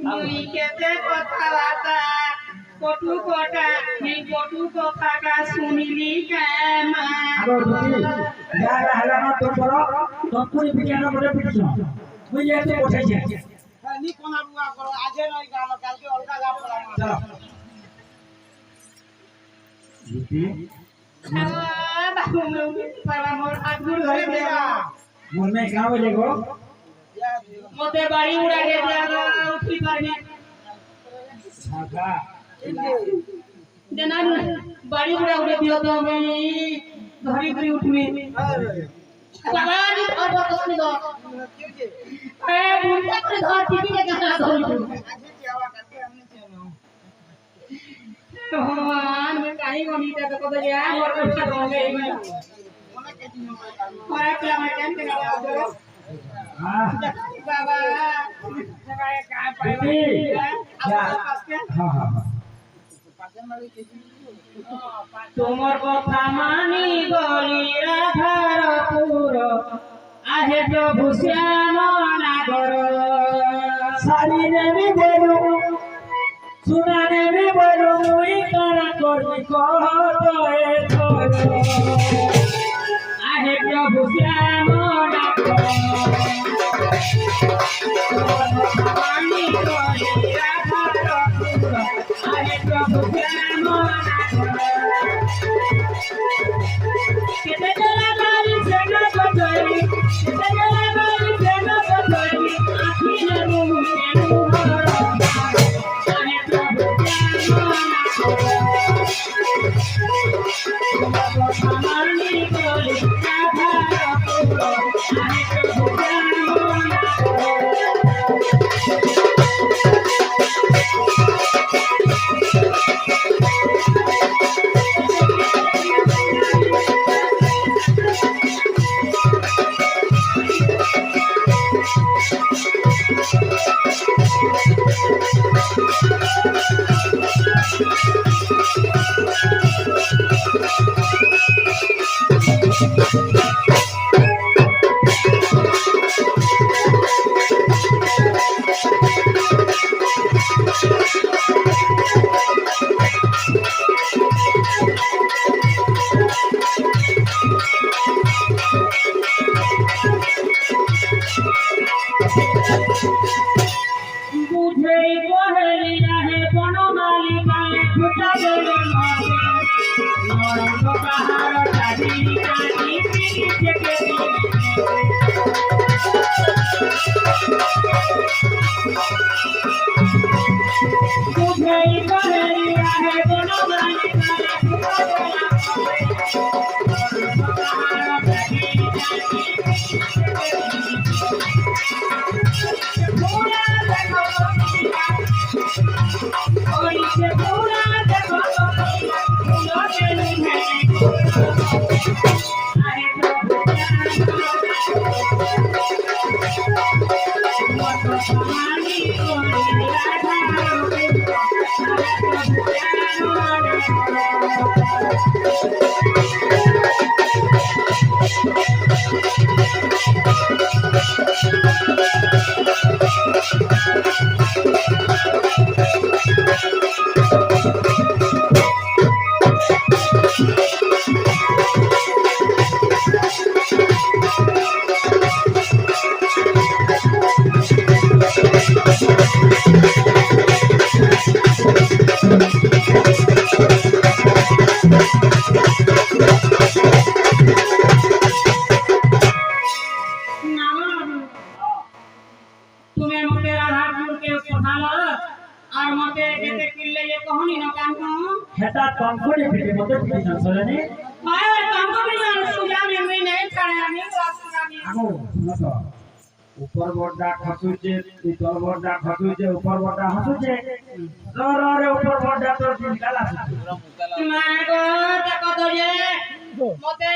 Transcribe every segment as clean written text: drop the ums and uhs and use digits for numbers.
নুই কেতে কথাবার্তা কটু কটা এই কটু কথাটা শুনিলি কেমা যারা হেলানো তো করো তৎপুরি বিজ্ঞান করে পিটিছ বুঝে এসে বসেছে নি কোনা বুয়া করো আজে নয় গাম কালকে অলকা গাম করাম চলো জিতি বাবু বাবা মোর আগুর ধরে দেয়া মন মে গাঁव लेगो মতে বাড়ি উড়া গে দেয়া উঠি পারবে ঢাকা জানান বাড়ি উড়া উড়ে দিও তো আমি ধরি ধরি উঠবি বাবা নি ধর কষ্ট দাও এ বুনটা করে ধর টিপি কে কেন ধরি আজে কি আওয়া কালকে আমনে চেনো भगवान मैं काहे गमीता तो कब गया और बच्चा हो गए মনে কে দিন হয় কাল और क्या मैं टाइम के लगा दो हां बाबा जगह का पाए हां हां পাশে মারি কে দিন তোমার কথা মানি গলি রাধারপুর আহে প্রভু শ্যাম নাগর सारी नेमी बोलू सुना नेमी बोलू मुई करा करबी कहतोए तो आहे प्रभु श्याम नागर मानी गली राधारपुर आहे प्रभु श्याम नागर केते जला गाली से न बजई केते जला गाली से न बजई आखी न मुंह के मुहर आहे प्रभु श्याम नागर मानी गली राधारपुर आहे प्रभु श्याम बुझई कोहली रहे बनमाली गाए खुटा देले मारे नरम पहाड़ काटी काटी पीछे के बुझई कोहली रहे बनमाली गाए खुटा देले पहाड़ काटी काटी पूरा देखो और इसे पूरा देखो पूरा चली है अरे प्रभु मानी कोई राधा तुम्हें मते राधापुर के पठाला और मते जेते किल्ले ये कहनी न कांको हेता कंपनी पिटे मते पिटे न सलनी माय कांको भी जान सुजा में मैं नहीं खाया नहीं वासुरानी आगो सुनो ऊपर बड़ा खसुचे तल बड़ा खसुचे ऊपर बड़ा हसुचे रे ऊपर बड़ा तो निकाला मैं को देखो तो ये मते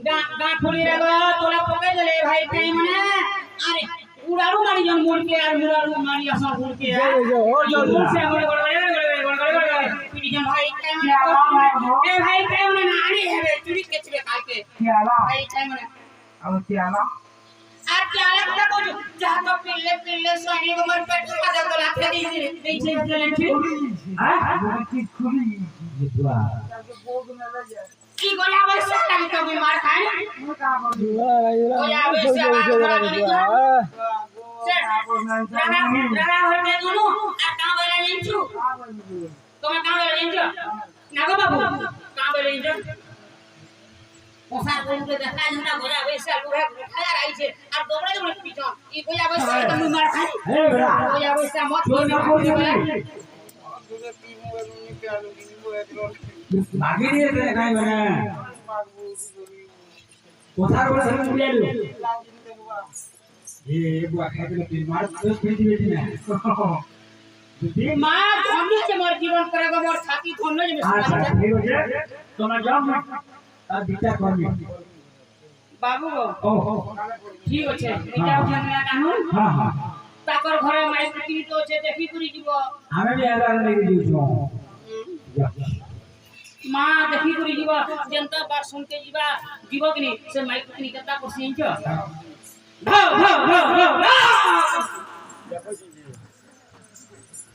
गा खुली रे तोला पके देले भाई कई मने अरे उड़ाड़ू मारी जन मुड़ के और उड़ाड़ू मारी असर मुड़ के जो मुड़ से गड़ पीटी जन भाई कई मने ए भाई कई मने नानी हेबे चुरी केचबे काल के क्या ला भाई कई मने अब क्या ला आ আর কি আরেকটা কইছো যা তো পিল্লে সনি গোমর পেট কাদা তো লাথে দিয়েছে চ্যালেঞ্জ হ্যাঁ কি খুলি বুয়া কি গোলা বসে লাগি তো বিমার খাই গোলা বসে রানা হতে দুনু আর কাম বেলা নিছু তুমি কাম বেলা নিছো না গো বাবু কাম বেলা নিছো ওসার বলতে দেখা জনা গোলা বসে লুড়া খায়া রাইছে আর দৌড়ে দৌড়ে পিছন ই গোলা বসে তো বিমার খাই এ বেড়া গোলা বসে মত ভাগি নিয়ে দেখাই মানে কোথার বসে মুড়ে এলো এ বুয়া খাইতে তুই মার দোষ পেটি বেটি না যদি মা ধন্য যে মোর জীবন করে গো মোর ছাতি ধন্য যে আচ্ছা ঠিক আছে তোমরা যাও না তার বিচার করবি বাবু গো ও ঠিক আছে এটা ওখানে কানুন হ্যাঁ হ্যাঁ তাকর ঘরে মাই কিনি তো আছে দেখি করি দিব আমি भी आला लेके दियो মা দেখি করি দিব জনতা বার শুনতে দিবা দিব কি নি সে মাই কিনি কথা করছিস ভাও ভাও ভাও ভাও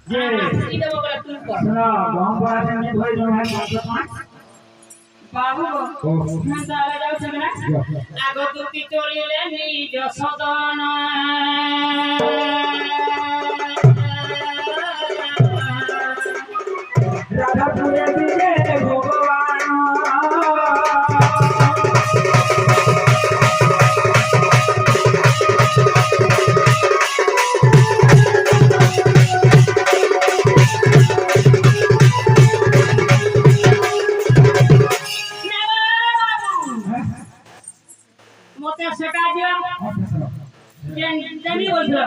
যে কি দেব বলে তুই কর না গাंव बड़ा से नहीं भाई जो है বাবু ও না তাহলে যাচ্ছে না আগো তুই চলিলে নিজ সদন राधा पूरे दिए भगवान মতে সেটা দিও জানি বলছো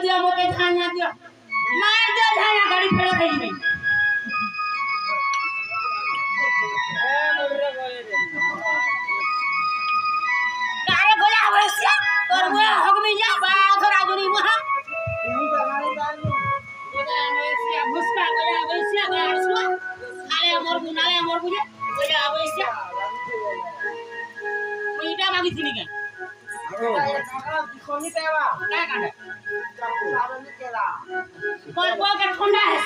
दिया मोके झाना दिया मार दे झाना गाड़ी फेरा दे नहीं कारे गोला आवश्य तोर वो हगमी जा बा थोड़ा जुनी महा गोला आवश्य भुसका गोला आवश्य गाड़सो खाले नाले मोर बुझे गोला आवश्य मुइटा मागी थिनी के ठंडा है